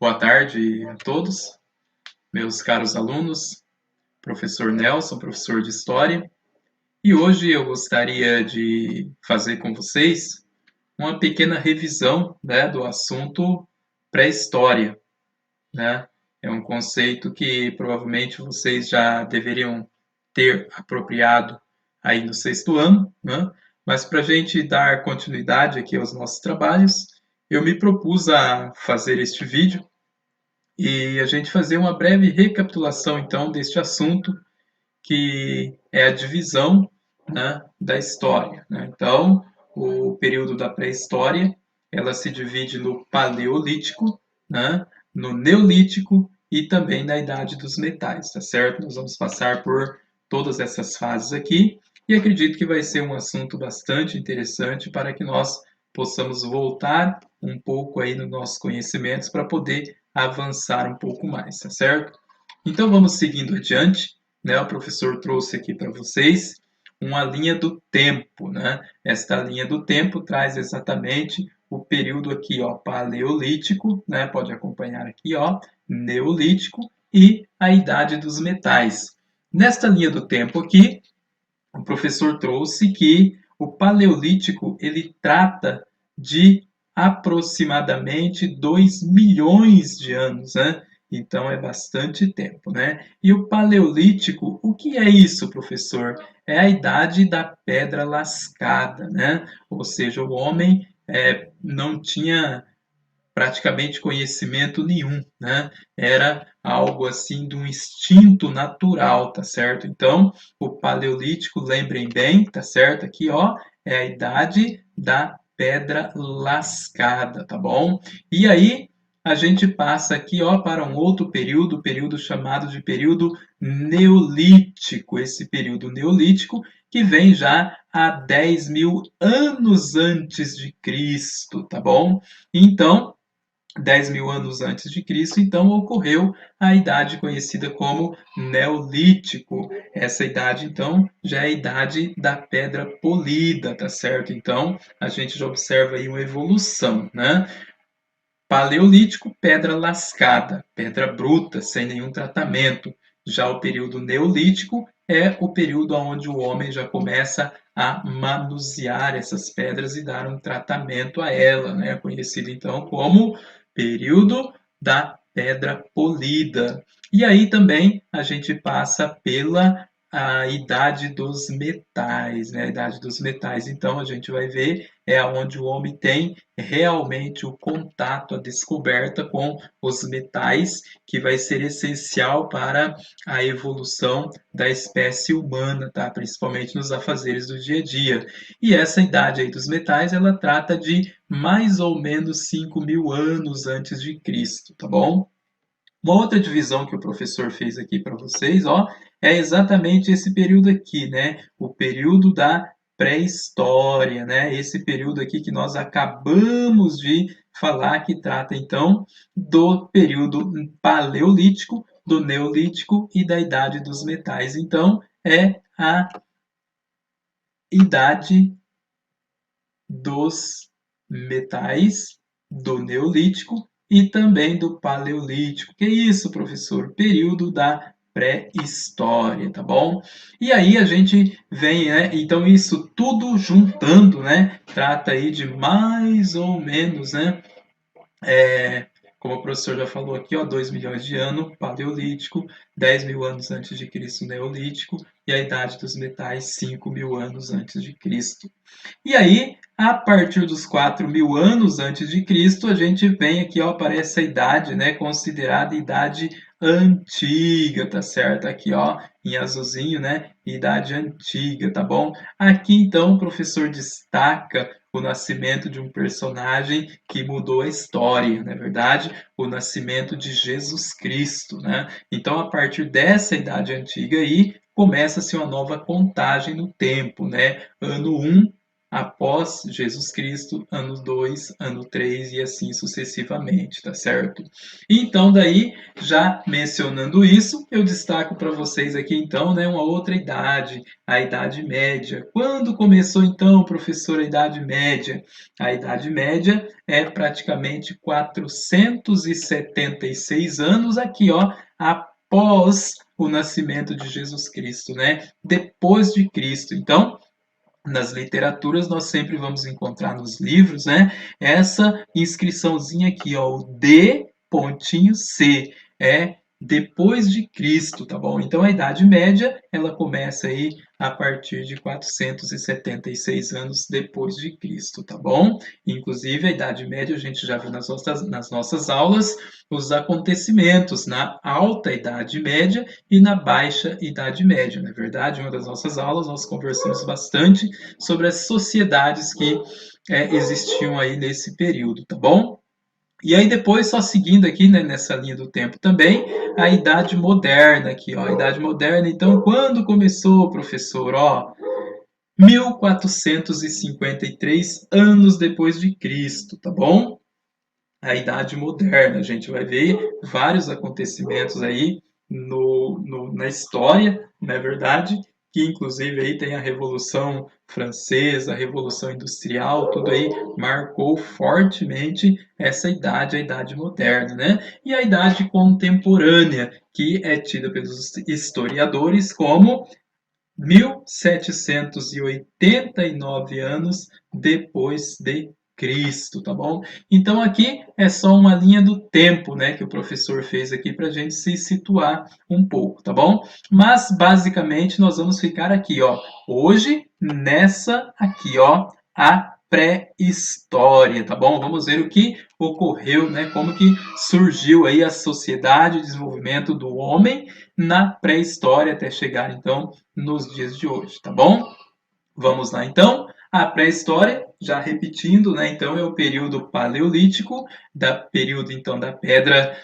Boa tarde a todos, meus caros alunos, professor Nelson, professor de História, e hoje eu gostaria de fazer com vocês uma pequena revisão, do assunto pré-história, né? É um conceito que provavelmente vocês já deveriam ter apropriado aí no sexto ano, né? Mas para a gente dar continuidade aqui aos nossos trabalhos, eu me propus a fazer este vídeo e a gente fazer uma breve recapitulação então deste assunto que é a divisão, né, da história, né? Então, o período da pré-história ela se divide no paleolítico, né, no neolítico e também na idade dos metais, tá certo? Nós vamos passar por todas essas fases aqui e acredito que vai ser um assunto bastante interessante para que nós possamos voltar um pouco aí nos nossos conhecimentos para poder avançar um pouco mais, tá certo? Então vamos seguindo adiante, né? O professor trouxe aqui para vocês uma linha do tempo, né? Esta linha do tempo traz exatamente o período aqui, ó, paleolítico, né? Pode acompanhar aqui, ó, neolítico e a idade dos metais. Nesta linha do tempo aqui, o professor trouxe que o paleolítico ele trata de aproximadamente 2 milhões de anos, né? Então é bastante tempo, né? E o paleolítico, o que é isso, professor? É a idade da pedra lascada, né? Ou seja, o homem não tinha praticamente conhecimento nenhum, né? Era algo assim de um instinto natural, tá certo? Então, o paleolítico, lembrem bem, tá certo? Aqui, ó, é a idade da pedra lascada, tá bom? E aí a gente passa aqui, ó, para um outro período, o período chamado de período neolítico. Esse período neolítico que vem já há 10 mil anos antes de Cristo, tá bom? Então, 10 mil anos antes de Cristo, então ocorreu a idade conhecida como Neolítico. Essa idade, então, já é a idade da pedra polida, tá certo? Então, a gente já observa aí uma evolução, né? Paleolítico, pedra lascada, pedra bruta, sem nenhum tratamento. Já o período neolítico é o período onde o homem já começa a manusear essas pedras e dar um tratamento a ela, né? Conhecido então como período da pedra polida. E aí também a gente passa pela a idade dos metais, né? A idade dos metais. Então a gente vai ver é onde o homem tem realmente o contato, a descoberta com os metais, que vai ser essencial para a evolução da espécie humana, tá? Principalmente nos afazeres do dia a dia. E essa idade aí dos metais, ela trata de mais ou menos 5 mil anos antes de Cristo, tá bom? Uma outra divisão que o professor fez aqui para vocês, ó, é exatamente esse período aqui, né? O período da pré-história, né? Esse período aqui que nós acabamos de falar, que trata então do período paleolítico, do neolítico e da idade dos metais. Então, é a idade dos metais, do Neolítico e também do Paleolítico. Que é isso, professor? Período da pré-história, tá bom? E aí a gente vem, né? Então isso tudo juntando, né? Trata aí de mais ou menos, né? É, como o professor já falou aqui, ó, 2 milhões de anos, paleolítico, 10 mil anos antes de Cristo, neolítico, e a idade dos metais, 5 mil anos antes de Cristo. E aí, a partir dos 4 mil anos antes de Cristo, a gente vem aqui, ó, aparece a idade, né, considerada idade antiga, tá certo? Aqui, ó, em azulzinho, né, idade antiga, tá bom? Aqui, então, o professor destaca o nascimento de um personagem que mudou a história, não é verdade? O nascimento de Jesus Cristo, né? Então, a partir dessa idade antiga aí, começa-se uma nova contagem no tempo, né? Ano 1 após Jesus Cristo, ano 2, ano 3 e assim sucessivamente, tá certo? Então, daí, já mencionando isso, eu destaco para vocês aqui então, né, uma outra idade, a Idade Média. Quando começou então, professor, a Idade Média? A Idade Média é praticamente 476 anos aqui, ó, após o nascimento de Jesus Cristo, né? Depois de Cristo. Então, nas literaturas nós sempre vamos encontrar nos livros, né, essa inscriçãozinha aqui, ó, o D.C, é depois de Cristo, tá bom? Então a Idade Média, ela começa aí a partir de 476 anos depois de Cristo, tá bom? Inclusive a Idade Média a gente já viu nas nossas aulas os acontecimentos na Alta Idade Média e na Baixa Idade Média, não é verdade? Em uma das nossas aulas nós conversamos bastante sobre as sociedades que existiam aí nesse período, tá bom? E aí depois, só seguindo aqui, né, nessa linha do tempo também, a Idade Moderna aqui, ó, a Idade Moderna, então, quando começou, professor? Ó, 1453 anos depois de Cristo, tá bom? A Idade Moderna, a gente vai ver vários acontecimentos aí na história, não é verdade? Que inclusive aí tem a Revolução Francesa, a Revolução Industrial, tudo aí marcou fortemente essa idade, a Idade Moderna, né? E a Idade Contemporânea, que é tida pelos historiadores como 1789 anos depois de Cristo, tá bom? Então aqui é só uma linha do tempo, né, que o professor fez aqui para a gente se situar um pouco, tá bom? Mas basicamente nós vamos ficar aqui, ó, hoje nessa aqui, ó, a pré-história, tá bom? Vamos ver o que ocorreu, né? Como que surgiu aí a sociedade, o desenvolvimento do homem na pré-história até chegar então nos dias de hoje, tá bom? Vamos lá então. A pré-história, já repetindo, né? Então é o período paleolítico, período então da pedra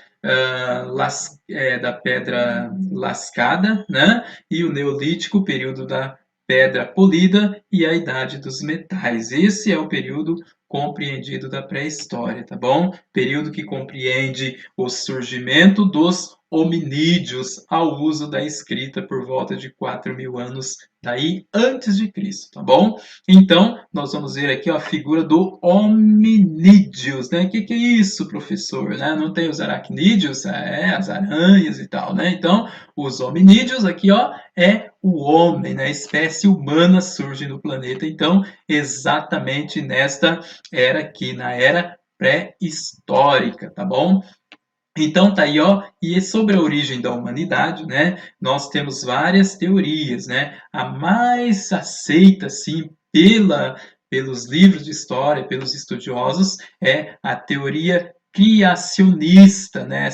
lascada, né? E o neolítico, período da pedra polida e a idade dos metais. Esse é o período compreendido da pré-história, tá bom? Período que compreende o surgimento dos hominídeos ao uso da escrita por volta de 4.000 anos daí antes de Cristo, tá bom? Então, nós vamos ver aqui ó, a figura do hominídeos, né? O que é isso, professor? Né? Não tem os aracnídeos? As aranhas e tal, né? Então, os hominídeos aqui, ó, é o homem, né? A espécie humana surge no planeta, então, exatamente nesta era aqui, na era pré-histórica, tá bom? Então tá aí, ó, e sobre a origem da humanidade, né? Nós temos várias teorias, né? A mais aceita, assim, pelos livros de história, pelos estudiosos, é a teoria criacionista, né?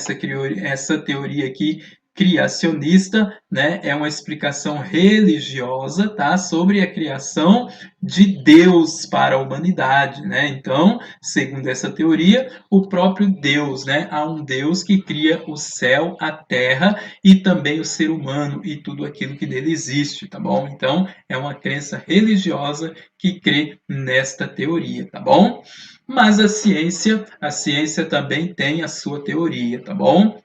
Essa teoria aqui criacionista, né, é uma explicação religiosa, tá, sobre a criação de Deus para a humanidade, né? Então, segundo essa teoria, o próprio Deus, né? Há um Deus que cria o céu, a terra e também o ser humano e tudo aquilo que nele existe, tá bom? Então, é uma crença religiosa que crê nesta teoria, tá bom? Mas a ciência também tem a sua teoria, tá bom?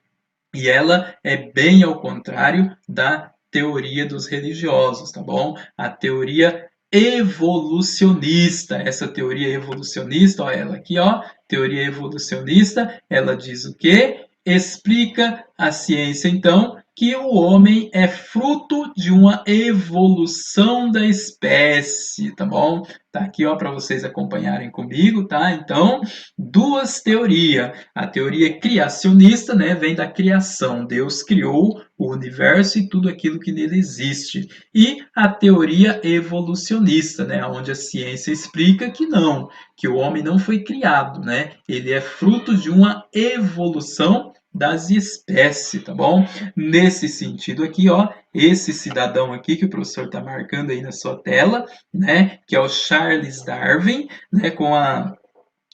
E ela é bem ao contrário da teoria dos religiosos, tá bom? A teoria evolucionista, essa teoria evolucionista, ó, ela aqui, ó, teoria evolucionista, ela diz o quê? Explica a ciência, então, que o homem é fruto de uma evolução da espécie, tá bom? Tá aqui, ó, para vocês acompanharem comigo, tá? Então, duas teorias. A teoria criacionista, né, vem da criação. Deus criou o universo e tudo aquilo que nele existe. E a teoria evolucionista, né, onde a ciência explica que não, que o homem não foi criado, né? Ele é fruto de uma evolução das espécies, tá bom? Nesse sentido aqui, ó, esse cidadão aqui que o professor está marcando aí na sua tela, né, que é o Charles Darwin, né, com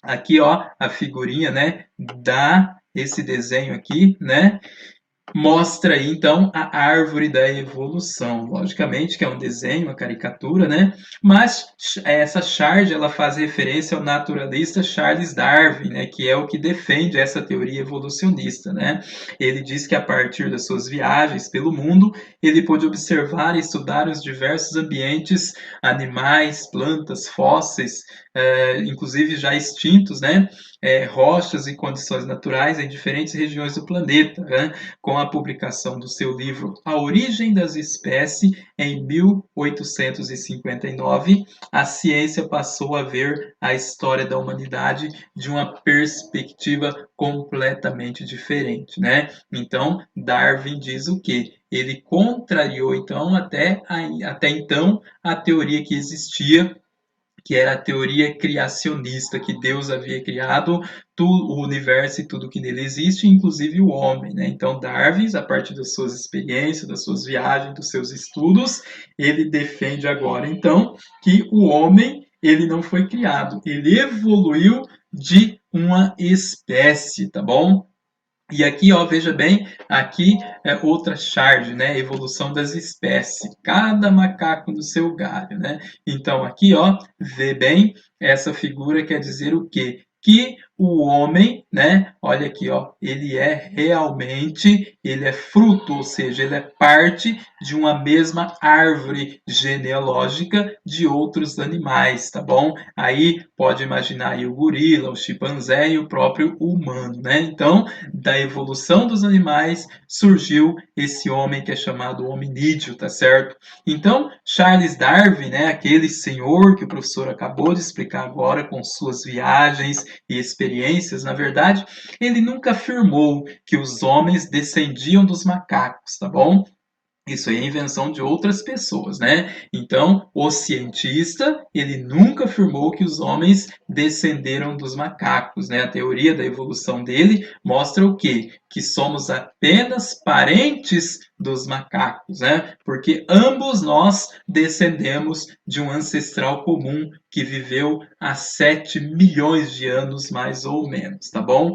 aqui ó a figurinha, né, esse desenho aqui, né, mostra aí então a árvore da evolução. Logicamente que é um desenho, uma caricatura, né? Mas essa charge ela faz referência ao naturalista Charles Darwin, né? Que é o que defende essa teoria evolucionista, né? Ele diz que a partir das suas viagens pelo mundo, ele pôde observar e estudar os diversos ambientes, animais, plantas, fósseis, inclusive já extintos, né? Rochas e condições naturais em diferentes regiões do planeta, né? Com a publicação do seu livro A Origem das Espécies, em 1859, a ciência passou a ver a história da humanidade de uma perspectiva completamente diferente, né? Então, Darwin diz o quê? Ele contrariou então até então a teoria que existia, que era a teoria criacionista, que Deus havia criado o universo e tudo que nele existe, inclusive o homem, né? Então Darwin, a partir das suas experiências, das suas viagens, dos seus estudos, ele defende agora então que o homem ele não foi criado, ele evoluiu de uma espécie, tá bom? E aqui, ó, veja bem, aqui é outra charge, né? Evolução das espécies. Cada macaco no seu galho, né? Então, aqui, ó, vê bem, essa figura quer dizer o quê? Que o homem, né? Olha aqui, ó, ele é fruto, ou seja, ele é parte de uma mesma árvore genealógica de outros animais, tá bom? Aí pode imaginar aí o gorila, o chimpanzé e o próprio humano, né? Então, da evolução dos animais surgiu esse homem que é chamado hominídeo, tá certo? Então, Charles Darwin, né, aquele senhor que o professor acabou de explicar agora com suas viagens e experiências, na verdade, ele nunca afirmou que os homens descendiam dos macacos, tá bom? Isso aí é invenção de outras pessoas, né? Então, o cientista, ele nunca afirmou que os homens descenderam dos macacos, né? A teoria da evolução dele mostra o quê? Que somos apenas parentes dos macacos, né? Porque ambos nós descendemos de um ancestral comum que viveu há 7 milhões de anos, mais ou menos, tá bom?